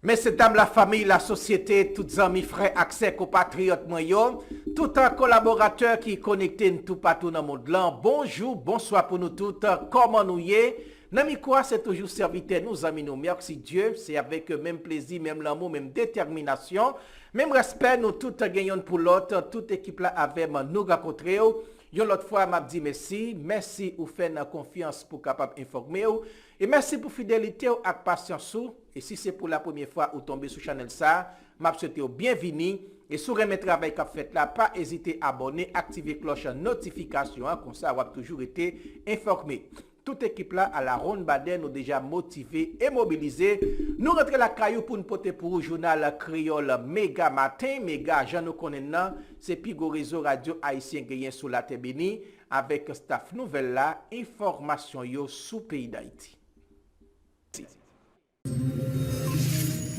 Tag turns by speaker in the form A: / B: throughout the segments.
A: Messieurs, dames, la famille, la société, tous amis, frères, accès, compatriotes, moyens, tout un collaborateur qui est connecté tout partout dans le monde là. Bonjour, bonsoir pour nous tous. Comment nous y est? Nami quoi, c'est toujours serviteur, nous amis, nous. Merci Dieu, c'est avec même plaisir, même l'amour, même détermination, même respect, nous tous gagnons pour l'autre, toute équipe là avec nous rencontrer. Yon l'autre fois, m'a dit merci ou fait confiance pour capable informer et merci pour fidélité ou ak patience ou. Et si c'est pour la première fois ou tomber sur channel ça, m'a souhaité bienvenue et sur remettre travail qu'a fait là, pas hésiter à abonner, activer cloche notification comme ça on a toujours été informé. Toute équipe là à la ronde Baden nous déjà motivé et mobilisé. Nous rentrons la caillou pour nous porter pour le journal créole Méga Matin. Méga, j'en nous connais non, c'est Pigo réseau radio haïtien gagné sous la Tébéni avec staff nouvelle là, information yo sous pays d'Haïti.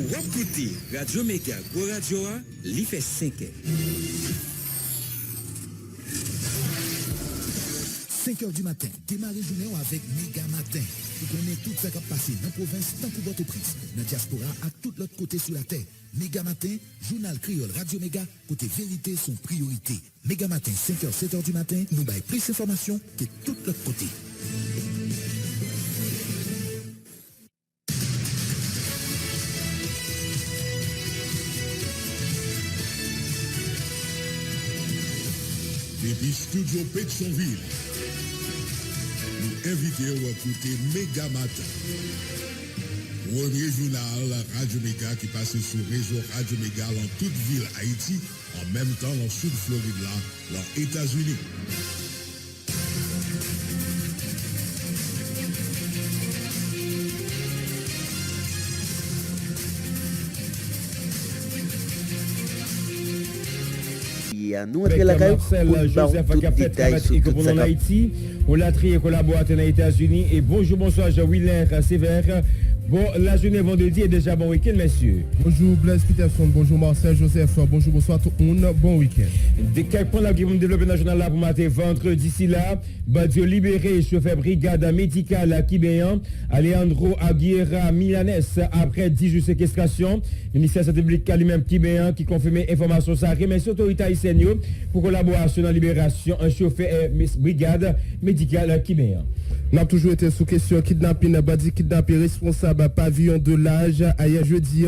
B: Écoutez, Radio Méga, Go Radio A, li fait 5 ans.
C: 5h du matin, démarrez journée avec Méga Matin. Vous connaissez tout ce qui a passé dans la province, tant pour votre prince, dans la diaspora, à tout l'autre côté sur la terre. Méga Matin, journal créole Radio Méga, côté vérité, son priorité. Méga Matin, 5h, 7h du matin, nous avons plus d'informations que tout l'autre côté.
D: Depuis Studio Pétionville, nous invitons à écouter Méga Matin. Premier journal Radio Méga qui passe sur le réseau Radio Méga dans toute ville Haïti, en même temps dans le sud Floride, là, dans les États-Unis.
E: Nous entrons la caille
F: Marcel Joseph qui a fait travail en Haïti, on l'a trié collaborateur aux États-Unis et bonjour, bonsoir Jean-Willer Sévère. Bon, la journée vendredi est déjà bon week-end, messieurs.
G: Bonjour Blaise Peterson, bonjour Marcel Joseph, bonjour, bonsoir tout le monde, bon week-end.
F: Des quelques points là qui vont développer dans le journal là pour matin ventre d'ici là, Badio libéré, chauffeur brigade médicale Kibéan, Alejandro Aguirre Milanes après 10 jours de séquestration. Le ministère de la Santé publique lui-même Kibéan qui confirme information ça, remercie l'autorité haïtienne pour collaboration dans la libération un chauffeur brigade médicale Kibéan.
G: Nous avons toujours été sous question kidnapping, badi kidnappé responsable pavillon de l'âge. Hier jeudi,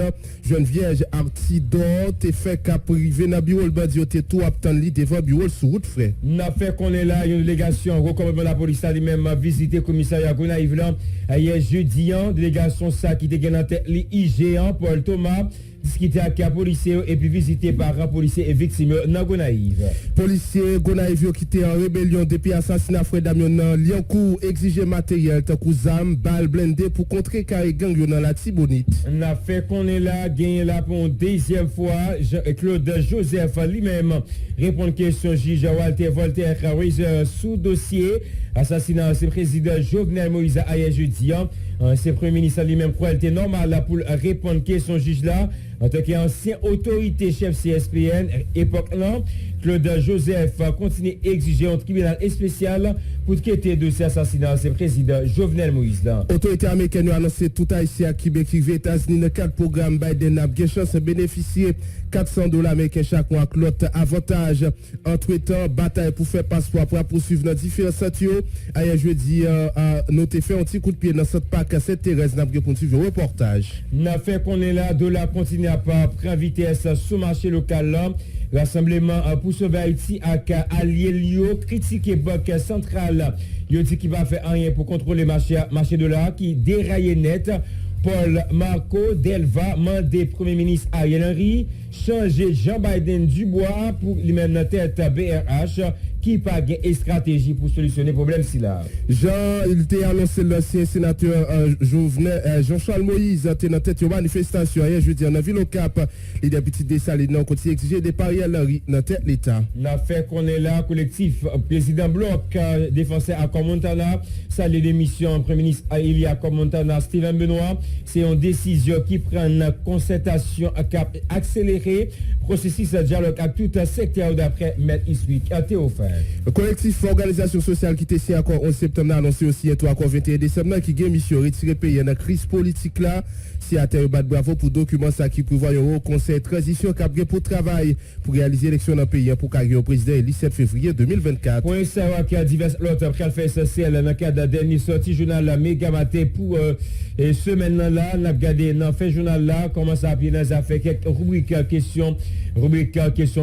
G: jeune vierge Artidor te fait qu'à privé dans bureau le badi te tout attendre li devant bureau sur route frère.
F: N'a fait qu'on est là une délégation recommandement la police a lui-même visité commissariat Gonaïve là. Hier jeudi, délégation ça qui était en tête l'IGA Paul Thomas discuter avec les policiers et puis visiter par un policier et victime dans Gonaïve.
G: Policiers Gonaïve qui étaient en rébellion depuis assassinat frère Damien dans Liancourt exigé matériel tant que zam, balle blindé pour contrer carré gang dans la Tibonite.
F: On a fait qu'on est là, gagné là pour une deuxième fois. Claude Joseph lui-même répond à question juge Walter Voltaire sous dossier assassinat c'est président Jovenel Moïse hier jeudi. C'est premier ministre lui-même croit était normal pour répondre question juge là en tant qu'ancien autorité chef CSPN époque là. Claude Joseph continue à exiger un tribunal spécial pour quitter de ces assassinats. C'est président Jovenel Moïse.
G: L'autorité américaine a annoncé tout haïtien à Québec qui vit aux États-Unis dans le cadre du programme Biden a bien chance de bénéficier $400 américains chaque mois. L'autre avantage entre-temps, bataille pour faire passeport pour poursuivre dans différents centres. Hier jeudi, nous avons fait un petit coup de pied dans cette parc à Sainte-Thérèse. Nous avons suivre le reportage.
F: Nous avons fait qu'on est là, de la continuer à prendre vitesse sous le marché local là. Rassemblement pour sauver Haïti à allié Lio critiqué Banque centrale. Il dit qu'il va faire rien pour contrôler le marché de l'art qui déraille net. Paul Marco Delva mandé Premier ministre Ariel Henry changer Jean Biden Dubois pour lui-même la tête BRH qui pas une stratégie pour solutionner le problème si là.
G: Il t'a annoncé l'ancien sénateur Jean-Charles Moïse était dans tête de manifestation hier jeudi en ville au Cap. Les députés Dessalines ont continué d'exiger des parieurs dans tête l'État.
F: La fait qu'on est là, collectif président Bloc défenseur à Montana, ça les démissions Premier ministre Elia Montana Steven Benoît, c'est une décision qui prend une concertation à cap accéléré processus de dialogue à tout un secteur d'après Maître Iswick à Théophile.
G: Le collectif Organisation Sociale qui était signé encore 11 septembre a annoncé aussi un accord 21 décembre qui a mission retirer pays dans la crise politique là. Si à terre bat bravo pour document ça qui prévoit un conseil transition cap pour travail pour réaliser l'élection dans le pays pour carrière au président le 17 février 2024.
F: Pour savoir qu'il y a divers autres qui fait essentiel dans le cadre de dernier sortie journal Méga Matin pour semaine là, on a regardé dans fait journal là comment ça bien nous a fait quelques rubriques question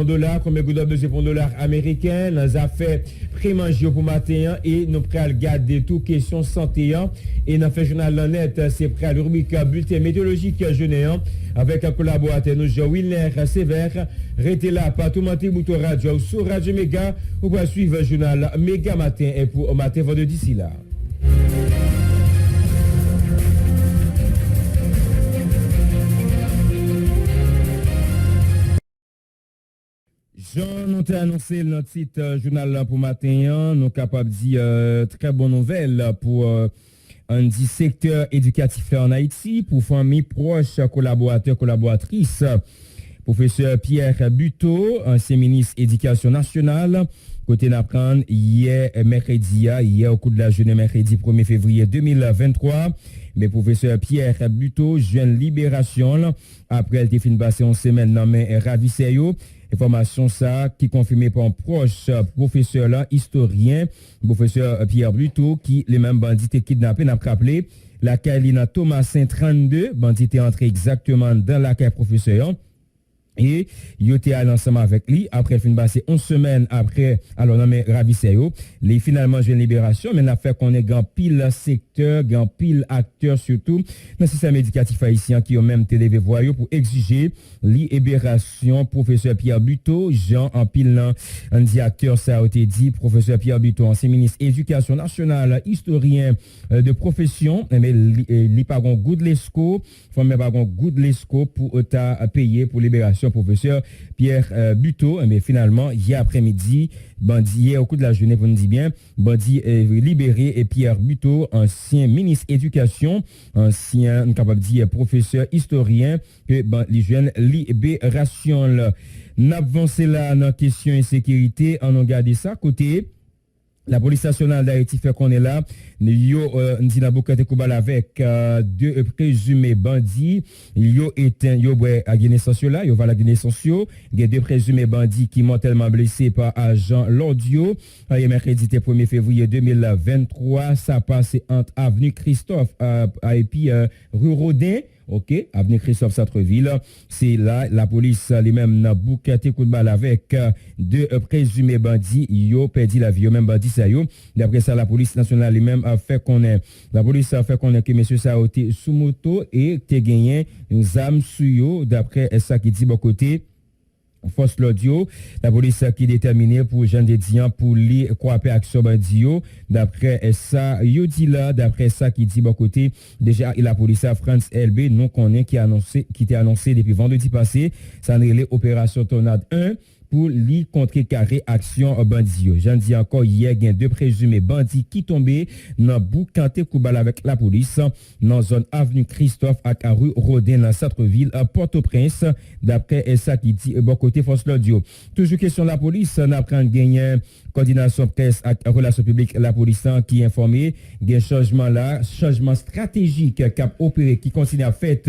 F: dollar, combien de besoin pour dollar américain, nous a fait pré-manger pour matin et nous prêt à regarder tout question santé et dans fait journal net c'est prêt à la rubrique bulletin météorologique généant avec un collaborateur nous Jean Wilner Sévère. Restez là partout matin bouton radio sur Radio Méga ou pour suivre le journal Méga Matin et pour matin vendredi d'ici là. Jean, nous avons annoncé notre site journal pour matin, nous sommes capables de dire très bonne nouvelle pour un secteur éducatif en Haïti, pour familles proches, collaborateurs, collaboratrices. Professeur Pierre Buteau, ancien ministre Éducation nationale, côté d'apprendre hier au cours de la journée mercredi 1er février 2023. Mais professeur Pierre Buteau, jeune libération, après elle était fin passé en semaine dans mes ravisseyo. Information ça qui confirmée par un proche professeur là, historien, professeur Pierre Buteau, qui les mêmes bandits étaient kidnappés, n'a pas rappelé la Carolina Thomasin 32, bandits étaient entrés exactement dans la caille professeur. Et il était allé ensemble avec lui après fin passé 11 semaines après alors non mais ravisseyo les finalement jeune libération mais n'a fait qu'on est grand pile secteur grand pile acteur surtout dans le système éducatif haïtien qui ont même télévé voyou pour exiger libération professeur Pierre Buteau Jean en pile un dit acteur ça a été dit professeur Pierre Buteau ancien ministre éducation nationale historien de profession mais li pas gon goût de l'esco faut même pas gon goût de l'esco pour ta payer pour libération professeur Pierre Buteau, mais finalement, hier après-midi, hier au cours de la journée, vous nous dites bien, bandit libéré et Pierre Buteau, ancien ministre éducation, ancien, capable de dire, professeur historien, que les jeunes libération. N'avancez là dans la question insécurité, on a gardé ça côté. La police nationale d'Haïti fait qu'on est là. Yo dit na bokate koubal avec deux présumés bandits. Yo éteint yo à Guinée-Naissance là, yo va la Guinée-Naissance. Il y a deux présumés bandits qui mortellement blessés par agent Lordio. Hier mercredi 1er février 2023, ça passe entre avenue Christophe et puis rue Rodin. OK, avenue Christophe Centreville, c'est là la police les mêmes n'a boucaté coup de balle avec deux présumés bandits, yo perdu la vie, yo même bandit ça yo. D'après ça la police nationale les mêmes a fait connaître que monsieur ça a été sous moto et te gagné une arme sur yo d'après ça qui dit bon côté force l'audio, la police qui est déterminée pour Jean Dédian pour lui croiser action bandio. D'après ça, yo dit là, d'après ça qui dit bon côté, déjà la police à France LB, non connaît qui était annoncé depuis vendredi passé, ça n'est l'opération Tornade 1 pour lui contrecarrer action bandit. J'en dis encore hier, il y a deux présumés bandits qui tombaient dans boucanté koubal avec la police dans zone avenue Christophe à rue Rodin dans Centreville à Port-au-Prince. D'après ça qui dit bon côté force l'audio. Toujours question de la police, on apprend gagner coordination presse et relations publiques la police qui informé des changement stratégique qui a opéré qui continue à faire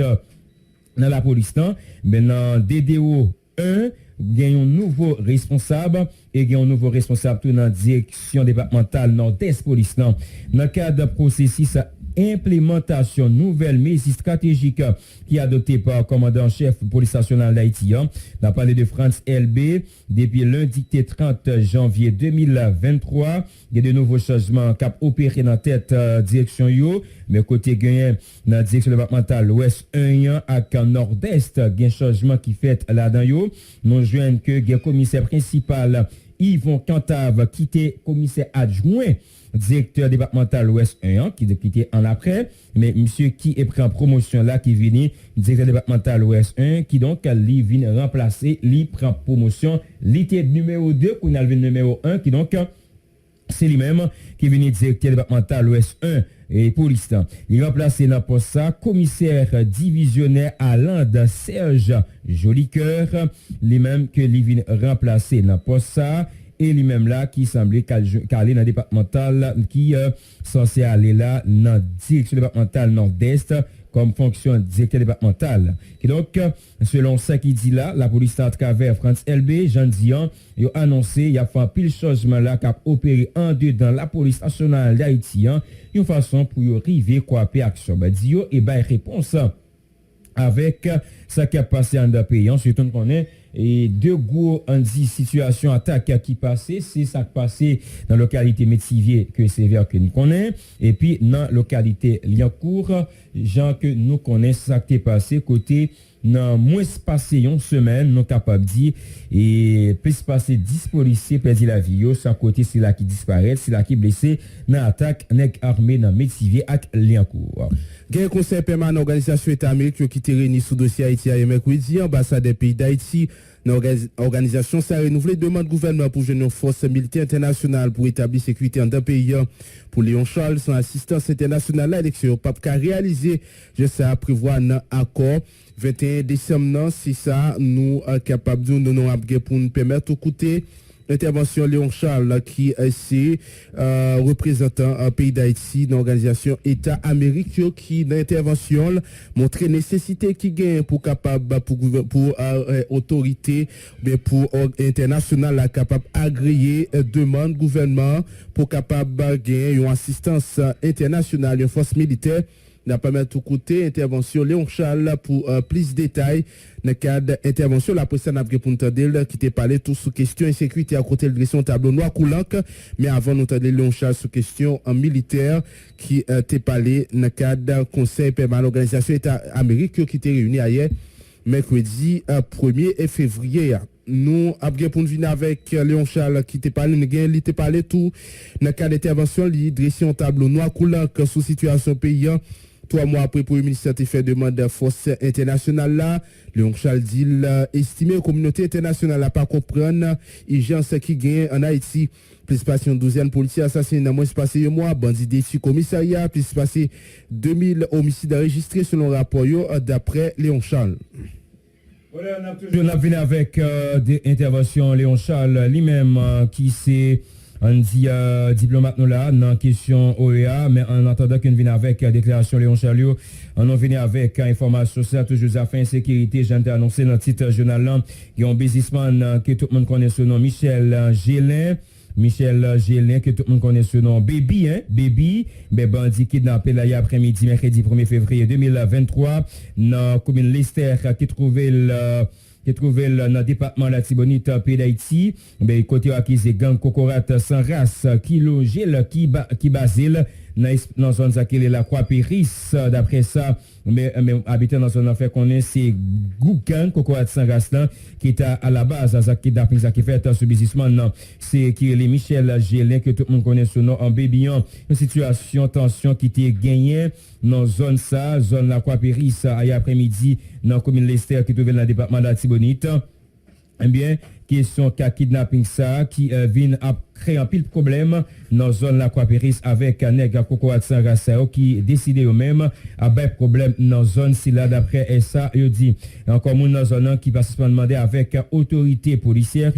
F: dans la police mais dans DDO 1 il y a un nouveau responsable et il y a un nouveau responsable tout dans la direction départementale nord-est police. Dans le cadre de processus implémentation nouvelle mesure stratégique qui est adoptée par le commandant-chef police nationale d'Haïti. On a parlé de France LB depuis lundi 30 janvier 2023. Il y a de nouveaux changements qui ont opéré dans cette direction. Mais côté gagné dans la direction départementale ouest 1 avec nord-est, il y a un changement qui fait là-dedans. Nous joignons que le commissaire principal Yvon Cantave quitté commissaire adjoint directeur départemental ouest 1 qui quitté en après mais monsieur qui est pris en promotion là qui vient directeur départemental ouest 1 qui donc lui vient remplacer lui prend promotion l'ité numéro 2 qu'on a le numéro 1 qui donc c'est lui-même qui vient directeur départemental ouest 1 et police. Il remplacé dans poste ça commissaire divisionnaire à l'Inde Serge Jolicoeur, les mêmes que lui vient remplacer dans poste ça et lui-même là qui semblait qu'aller dans le départemental qui censé aller là dans direction départementale nord-est comme fonction directeur départemental. Et donc, selon ça qui dit là, la police à travers France LB, Jean Dian, il a annoncé, il a fait un pile changement là, qui a opéré en deux dans la police nationale d'Haïti, une façon pour y arriver quoi à action. Dio et réponse avec ce qui a passé en deux pays. Ensuite, on connaît et deux gros situation attaque qui passait, c'est ça qui passé dans la localité Métivier que sévère que nous connaissons et puis dans la localité Liancourt, gens que nous connaissons ça qui est passé côté dans moins passé une semaine nous capable dire et plus passé 10 policiers perdu la vie sans côté c'est là qui disparaît, c'est là qui blessé dans attaque nèg armé dans Métivier ak Liancourt.
G: Gain conseil permanent organisation État américain qui était réuni sous dossier Haïti hier mercredi, ambassade des pays d'Haïti. L'organisation s'est renouvelée demande gouvernement pour une force militaire internationale pour établir sécurité en un pays. Pour Léon Charles, son assistance internationale à l'élection, pape qu'a réalisé, je sais, prévoir un accord 21 décembre, c'est ça, nous capables de nous pour nous permettre de côté l'intervention Léon Charles qui est représentant un pays d'Haïti dans l'organisation État américain qui dans l'intervention montrer nécessité qui gagne pour capable pour autorité mais pour international capable agréer demande gouvernement pour capable gagner une assistance internationale une force militaire n'a pas mettre tout côté intervention Léon Charles pour plus de détails dans le cadre d'intervention la presse n'a pas pour nous qui t'a parlé tout sous question insécurité à côté de direction tableau noir coulant mais avant nous entendre Léon Charles sous question militaire qui t'a parlé dans le cadre conseil permanent l'organisation État américain qui était réuni hier mercredi 1er février. Nous avons pour nous venir avec Léon Charles qui t'a parlé, il t'a parlé tout dans le cadre d'intervention, il dressé un tableau noir coulant sous situation pays. 3 mois après, pour le ministère a fait demande de force internationale là. Léon Charles dit estimé la communauté internationale n'a pas comprendre l'urgence qui gagne en Haïti. Plus passé une douzaine de policiers assassinés dans moins passé un mois, bandits déçus commissariat, plus passé 2000 homicides enregistrés selon le rapport d'après Léon Charles.
F: Voilà, on a venu avec des interventions Léon Charles lui-même qui s'est on dit diplomate nous là dans question OEA mais en attendant qu'on vienne avec déclaration Léon Charles on vient avec information ça toujours affaires insécurité j'ai annoncé dans le titre journal là il y a un businessman que tout le monde connaît son nom Michel Gélin que tout le monde connaît ce nom Baby bandit kidnappé là après-midi mercredi 1er février 2023 dans commune Lester qui trouvait dans le département de la Tibonite, pays d'Haïti, côté accusé gang Cocorat sans race, qui loge, qui basile, dans la zone qui est la Croix-Péris, d'après ça, mais habitant dans zone fait qu'on est, c'est gang Cocorat sans race là, qui est à la base, à qui fait ce businessman, c'est qui est Michel Gélin, que tout le monde connaît son nom, en bébiant, une situation, tension qui était gagnée dans zone la Croix-Péris, hier après-midi, dans la commune Lester, qui trouve dans le département de la Tibonite. Eh bien, question qu'a kidnapping ça, qui vient à créer un pile de problème dans zone la Croix-Péris avec un nègre Cocorat sans race qui décidé eux-mêmes à ben problème dans zone si là d'après ça il dit encore moun dans zone qui va se demander avec autorité policière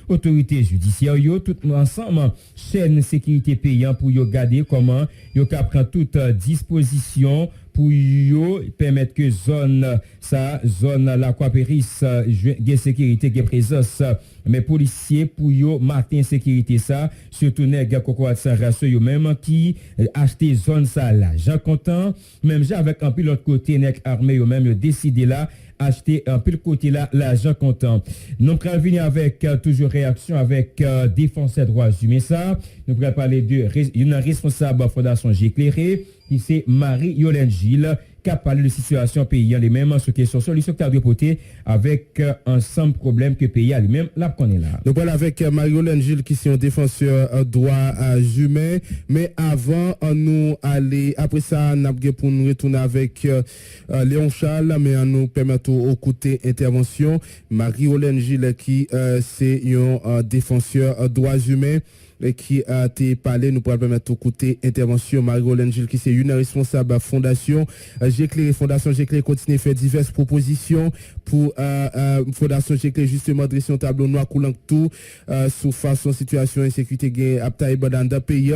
F: autorité judiciaire tout ensemble chaîne sécurité payant pour yo garder comment yo ka prend toute disposition pour yo permettre que zone la Croix-Péris gain sécurité gain présence mais policiers pour yo matin sécurité ça surtout nèg Cocorat sans race yo même qui acheter zone ça là Jean content même avec un pilote côté nèg armé yo même yo décidé là acheter un peu le côté là l'argent content. Nous pourrons venir avec toujours réaction avec défenseur droits humains ça. Nous pourrons parler de une responsable fondation J'éclairé qui c'est Marie-Yolène Gilles qui a parlé de situation pays les mêmes sur question solution qui a reporté avec ensemble problème que pays lui-même la connaît là.
G: Nous parlons avec Marie-Hélène Gilles qui est un défenseur droits humains mais avant nous aller après ça n'a pour nous retourner avec Léon Charles mais nous permettre au côté intervention Marie-Hélène Gilles qui c'est un défenseur droits humains qui a été parlé. Nous pourrons permettre au côté intervention Marie-Rolène Gilles qui c'est une responsable Fondation J'éclaire. Fondation J'éclaire continue à faire diverses propositions pour Fondation J'éclaire justement dresser un tableau noir coulant tout sous façon situation insécurité gain à Taïba dans le pays.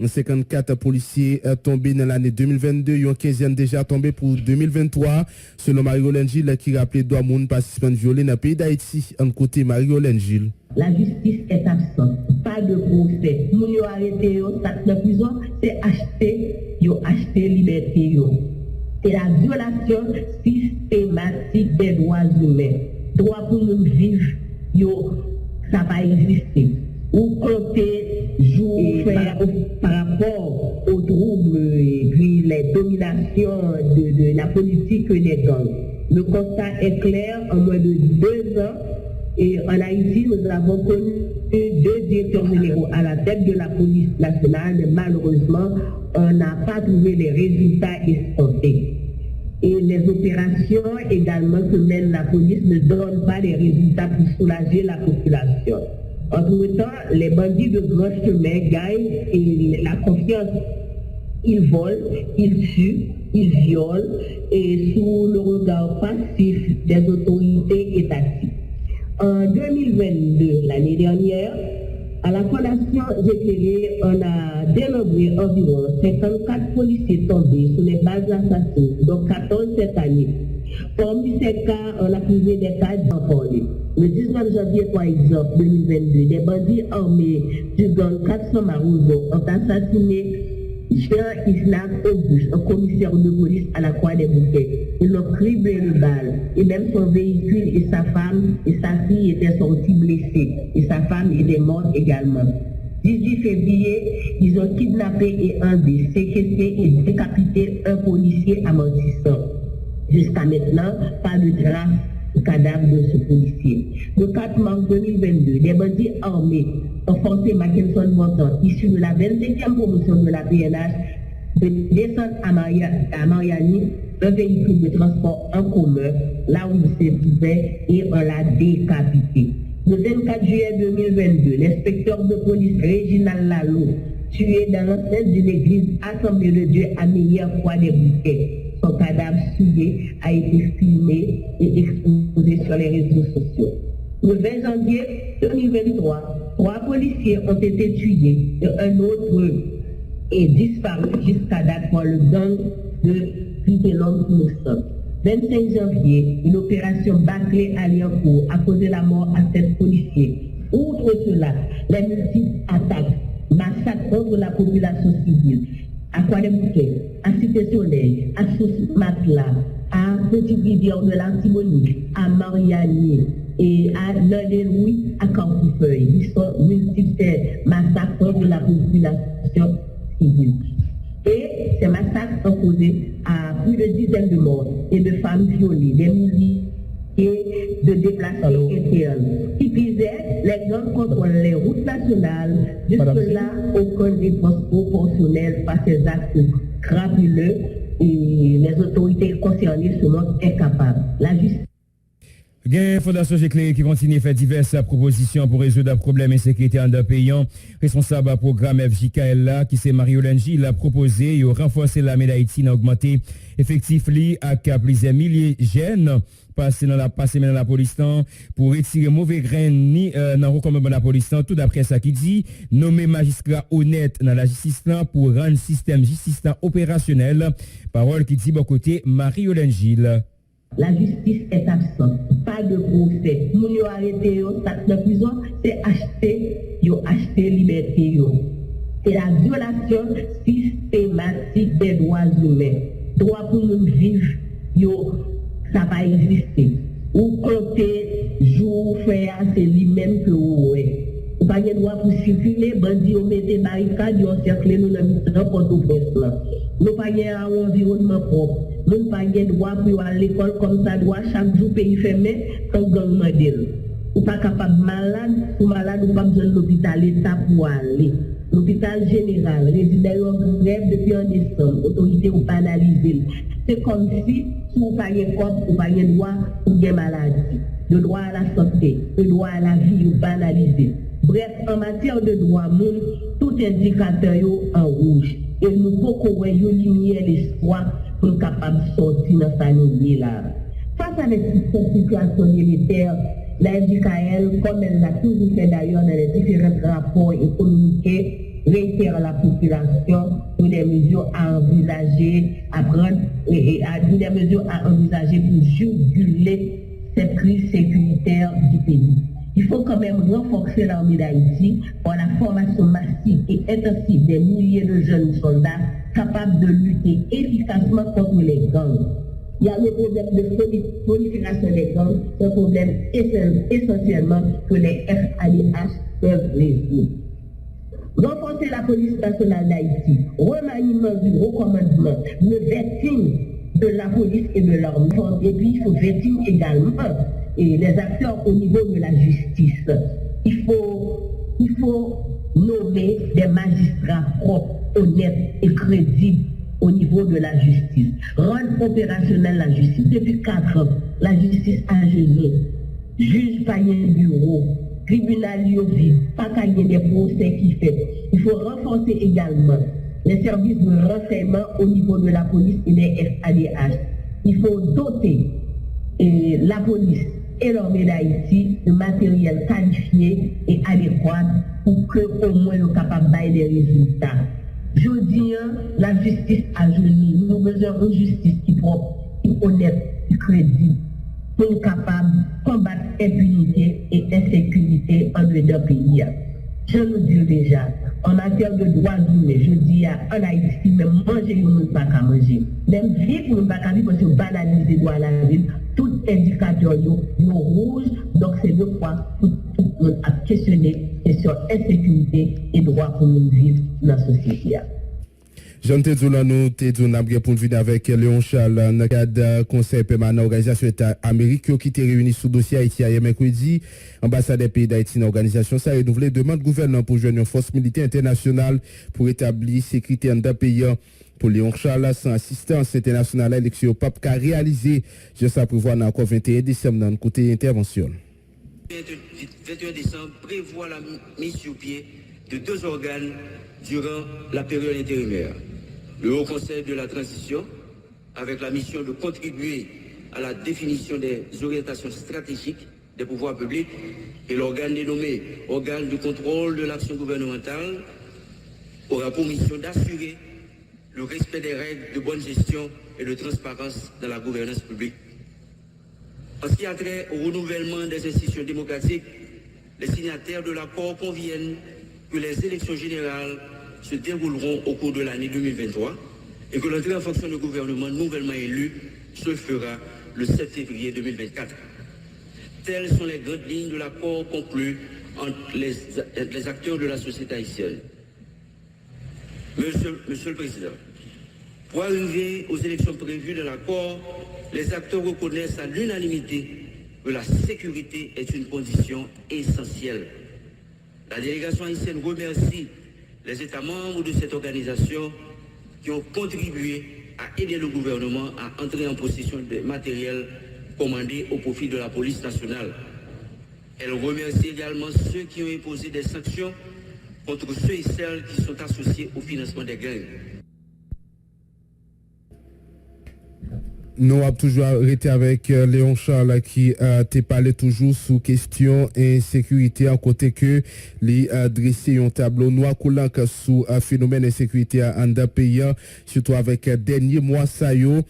G: 54 policiers tombés dans l'année 2022, une quinzaine déjà tombés pour 2023. Selon Marie-Rolène Gilles qui rappelait droit monde participants violés dans le pays d'Haïti. En côté Marie-Rolène Gilles.
H: La justice est absente. Pas de procès. Nous avons arrêté, ça de prison, c'est acheter liberté. C'est la violation systématique des droits humains. Droit pour nous vivre, ça va exister. Ou compter jour par rapport aux troubles et puis les dominations de la politique des gangs. Le constat est clair, en moins de 2 ans, et en Haïti, nous avons connu 2 directeurs généraux à la tête de la police nationale, mais malheureusement, on n'a pas trouvé les résultats escomptés. Et les opérations également que mène la police ne donnent pas les résultats pour soulager la population. Entre-temps, les bandits de grand chemin gagnent et la confiance. Ils volent, ils tuent, ils violent et sous le regard passif des autorités étatiques. En 2022, l'année dernière, à la Fondation J'éclaire, on a dénombré environ 54 policiers tombés sous les bases assassines, dont 14 cette année. Parmi ces cas, on a trouvé des cas d'envolés. Le 19 janvier, par exemple, 2022, des bandits armés du gang 400 Marouzo ont assassiné Jean-Islam Auguste, un commissaire de police à la Croix des Bouquets. Ils l'ont criblé de balles. Et même son véhicule et sa femme et sa fille étaient sortis blessés. Et sa femme était morte également. 18 février, ils ont kidnappé et enlevé, séquestré et décapité un policier amortissant. Jusqu'à maintenant, pas de trace du cadavre de ce policier. Le 4 mars 2022, des bandits armés ont forcé Mackinson Montant, issu de la 25e promotion de la PNH, de descendre à Mariani, un véhicule de transport en commun, là où il se trouvait, et on l'a décapité. Le 24 juillet 2022, l'inspecteur de police Réginald Lalo, tué dans l'enceinte d'une église Assemblée de Dieu à Croix des Bouquets. Son cadavre souillé a été filmé et exposé sur les réseaux sociaux. Le 20 janvier 2023, 3 policiers ont été tués et un autre est disparu jusqu'à date par le gang de Vitellum Innocent. 25 janvier, une opération bâclée à Liancourt a causé la mort à 7 policiers. Outre cela, les multiples attaques, massacres contre la population civile, à Croix-des-Bouquets, à Cité-Soleil, à Sauce-Matelas, à Petite-Rivière de l'Antibonite, à Mariani et à Landelouis, à Campoufeuille. Ils sont multiples massacres contre la population civile. Et ces massacres ont causé à plus de dizaines de morts et de femmes violées, des milliers de déplacés internes. Qui disait, les gangs contrôlent les routes nationales, jusque-là, aucune réponse proportionnelle à ces actes crapuleux et les autorités concernées se montrent incapables. La justice.
F: Gain Fondation J'éclaire qui continue à faire diverses propositions pour résoudre les problèmes d'insécurité en payant. Responsable programme FJKL qui c'est Marie-Rolène Gilles a proposé de renforcer l'armée d'Haïti à augmenter effectif à plusieurs milliers de jeunes passer dans la police pour retirer mauvais grain ni dans recommandement de la police tout d'après ça qui dit nommer magistrat honnête dans la justice pour rendre système justice opérationnel. Parole qui dit bon côté Marie-Rolène Gilles.
H: La justice est absente. Pas de procès. Nous avons arrêté, ça de prison, c'est acheter liberté. C'est la violation systématique des droits humains. Droit pour nous vivre, ça va exister. Ou compter jour, frère, c'est lui-même que vous avez. Vous n'avez pas le droit pour circuler, bandits, vous mettez barricades, vous encerclez nous dans le Port-au-Prince. Nous n'avons pas un environnement propre. Nous n'avons pas le droit pour aller à l'école comme ça, droit chaque jour, pays fermé, sans gang modèle. Vous n'êtes pas capable de malade, ou malade, vous n'avez pas besoin de l'hôpital l'État pour aller. L'hôpital général, résident en grève depuis en décembre, autorité ou banalisée. C'est comme si vous n'avez pas corps, vous n'avez pas droit pour des maladies. Le droit à la santé, le droit à la vie, vous banalisez. Bref, en matière de droits moun, tout indicateur yo en rouge. Et nous pouvons une lumière l'espoir pour être capable de sortir dans sa lignée là. Face avec cette situation militaire, la FJKL, comme elle l'a toujours fait d'ailleurs dans les différents rapports économiques, réitère la population pour des mesures à envisager, à prendre et à des mesures à envisager pour juguler cette crise sécuritaire du pays. Il faut quand même renforcer l'armée d'Haïti pour la formation massive et intensive des milliers de jeunes soldats capables de lutter efficacement contre les gangs. Il y a le problème de prolifération des gangs, un problème essentiellement que les FADH peuvent résoudre. Renforcer la police nationale d'Haïti, remaniement du recommandement, le vetting de la police et de l'armée. Et puis il faut vetting également et les acteurs au niveau de la justice. Il faut nommer des magistrats propres, honnêtes et crédibles au niveau de la justice. Rendre opérationnelle la justice. Depuis 4 ans, la justice a gelé. Juge pas un bureau, tribunal vide, pas qu'il des procès qui fait. Il faut renforcer également les services de renseignement au niveau de la police et des FADH. Il faut doter la police et l'armée d'Haïti de matériel qualifié et adéquat pour que au moins nous capables de bailler des résultats. Je dis, la justice a gelé. Nous avons besoin d'une justice qui est propre, qui est honnête, qui est crédible, pour être capable de combattre l'impunité et l'insécurité en dedans pays. Je le dis déjà, en matière de droits humains, je dis en Haïti, même manger, nous ne pouvons pas manger. Même vivre, nous ne pouvons pas vivre parce que banaliser les droits à la vie. Tout indicateur est rouge, donc c'est deux fois pour tout le monde à questionner sur insécurité et droit pour nous vivre dans la société.
G: Jean Tedzoulano, Tedzoulano, pour venir avec Léon Charles, dans le cadre du Conseil permanent Organisation État Amérique, qui était réuni sous dossier Haïti hier mercredi. Ambassade des pays d'Haïti dans l'organisation, ça a renouvelé demande gouvernement pour joindre une force militaire internationale pour établir sécurité dans le pays. Pour Léon Charles, sans assistance internationale à l'élection, pape qu'a réalisé, je sais prévoir dans le 21 décembre dans le côté intervention.
I: 21 décembre prévoit la mise sur pied de 2 organes durant la période intérimaire. Le Haut Conseil de la Transition, avec la mission de contribuer à la définition des orientations stratégiques des pouvoirs publics, et l'organe dénommé organe de contrôle de l'action gouvernementale aura pour mission d'assurer le respect des règles de bonne gestion et de transparence dans la gouvernance publique. En ce qui a trait au renouvellement des institutions démocratiques, les signataires de l'accord conviennent que les élections générales se dérouleront au cours de l'année 2023 et que l'entrée en fonction du gouvernement nouvellement élu se fera le 7 février 2024. Telles sont les grandes lignes de l'accord conclu entre les acteurs de la société haïtienne. Monsieur le Président, pour arriver aux élections prévues de l'accord, les acteurs reconnaissent à l'unanimité que la sécurité est une condition essentielle. La délégation haïtienne remercie les États membres de cette organisation qui ont contribué à aider le gouvernement à entrer en possession des matériels commandés au profit de la police nationale. Elle remercie également ceux qui ont imposé des sanctions contre ceux et celles qui sont associés au financement des gangs.
G: Nous avons toujours été avec Léon Charles qui t'a parlé toujours sous question insécurité, en côté que les dressé un tableau noir coulant sous phénomène insécurité en pays, surtout avec dernier mois ça yo.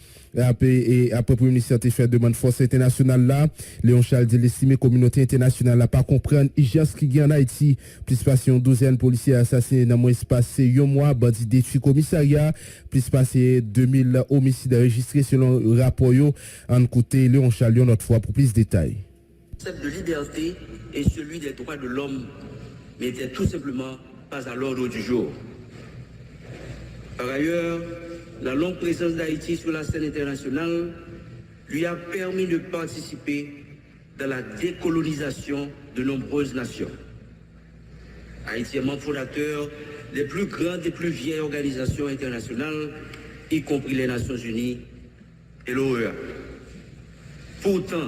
G: Et après le ministère a fait demande force internationale là, Léon Charles dit l'estimé communauté internationale là pas comprendre l'urgence qui y en Haïti, plus passé une douzaine de policiers assassinés dans moins passé un mois, bandits détruits commissariat, plus passé 2000 homicides enregistrés selon le rapport yo. En côté Léon Charles notre fois pour plus de détails.
I: Le concept de liberté et celui des droits de l'homme n'étaient tout simplement pas à l'ordre du jour. Par ailleurs, la longue présence d'Haïti sur la scène internationale lui a permis de participer dans la décolonisation de nombreuses nations. Haïti est membre fondateur des plus grandes et plus vieilles organisations internationales, y compris les Nations Unies et l'OEA. Pourtant,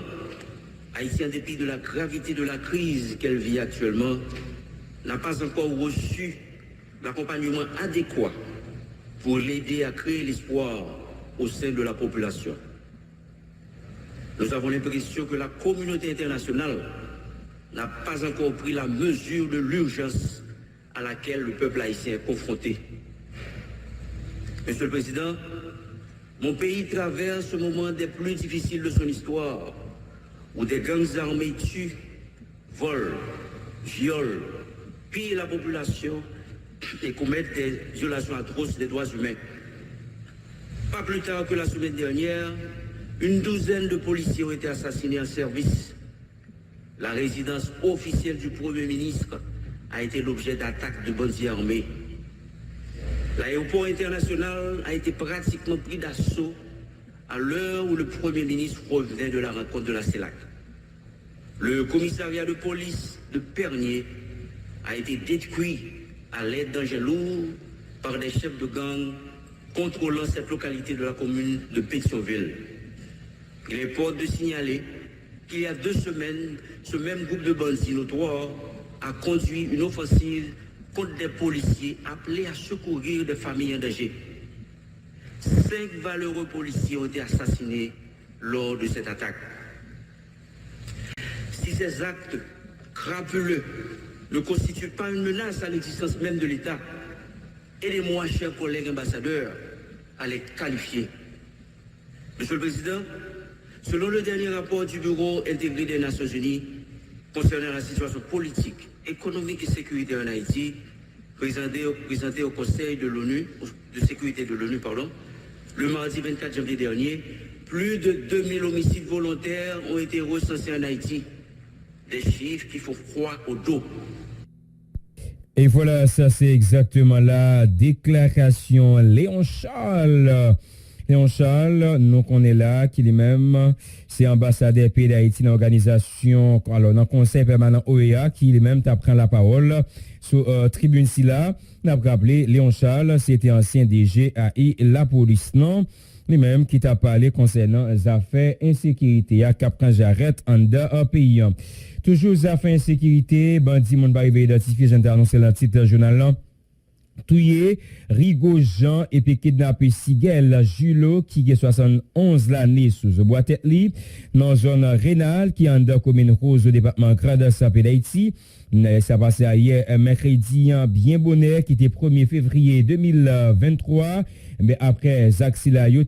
I: Haïti, en dépit de la gravité de la crise qu'elle vit actuellement, n'a pas encore reçu l'accompagnement adéquat pour l'aider à créer l'espoir au sein de la population. Nous avons l'impression que la communauté internationale n'a pas encore pris la mesure de l'urgence à laquelle le peuple haïtien est confronté. Monsieur le Président, mon pays traverse le moment des plus difficiles de son histoire, où des gangs armés tuent, volent, violent, pillent la population et commettent des violations atroces des droits humains. Pas plus tard que la semaine dernière, une douzaine de policiers ont été assassinés en service. La résidence officielle du Premier ministre a été l'objet d'attaques de bandits armés. L'aéroport international a été pratiquement pris d'assaut à l'heure où le Premier ministre revenait de la rencontre de la CELAC. Le commissariat de police de Pernier a été détruit à l'aide d'engins lourds par des chefs de gang contrôlant cette localité de la commune de Pétionville. Il importe de signaler qu'il y a 2 semaines, ce même groupe de bandits notoires a conduit une offensive contre des policiers appelés à secourir des familles en danger. 5 valeureux policiers ont été assassinés lors de cette attaque. Si ces actes crapuleux ne constituent pas une menace à l'existence même de l'État, aidez-moi, chers collègues ambassadeurs, à les qualifier. Monsieur le Président, selon le dernier rapport du Bureau intégré des Nations Unies concernant la situation politique, économique et sécuritaire en Haïti, présenté au Conseil de l'ONU, de sécurité de l'ONU, le mardi 24 janvier dernier, plus de 2000 homicides volontaires ont été recensés en Haïti. Des chiffres qui font froid au dos.
F: Et voilà, ça c'est exactement la déclaration Léon Charles. Léon Charles, nous on est là, qui lui-même, c'est ambassadeur pays d'Haïti dans l'organisation, alors dans le conseil permanent OEA, qui lui-même prend la parole sur tribune si là. On a rappelé, Léon Charles, c'était ancien DG AI la police, non? Lui-même qui t'a parlé concernant les affaires insécurité à Cap-Can Jarret en d'un pays. Toujours les affaires insécurité, bandit moun ba identifié, j'ai annoncé le titre journal là. Touye, Rigo Jean et puis kidnappé Sigel Julo qui a 71 l'année sous bois tête li dans zone rénale qui est en commune Rose au département Grand d'Haïti. Ça passé hier mercredi bien bonheur qui était 1er février 2023 mais après Zaxila yo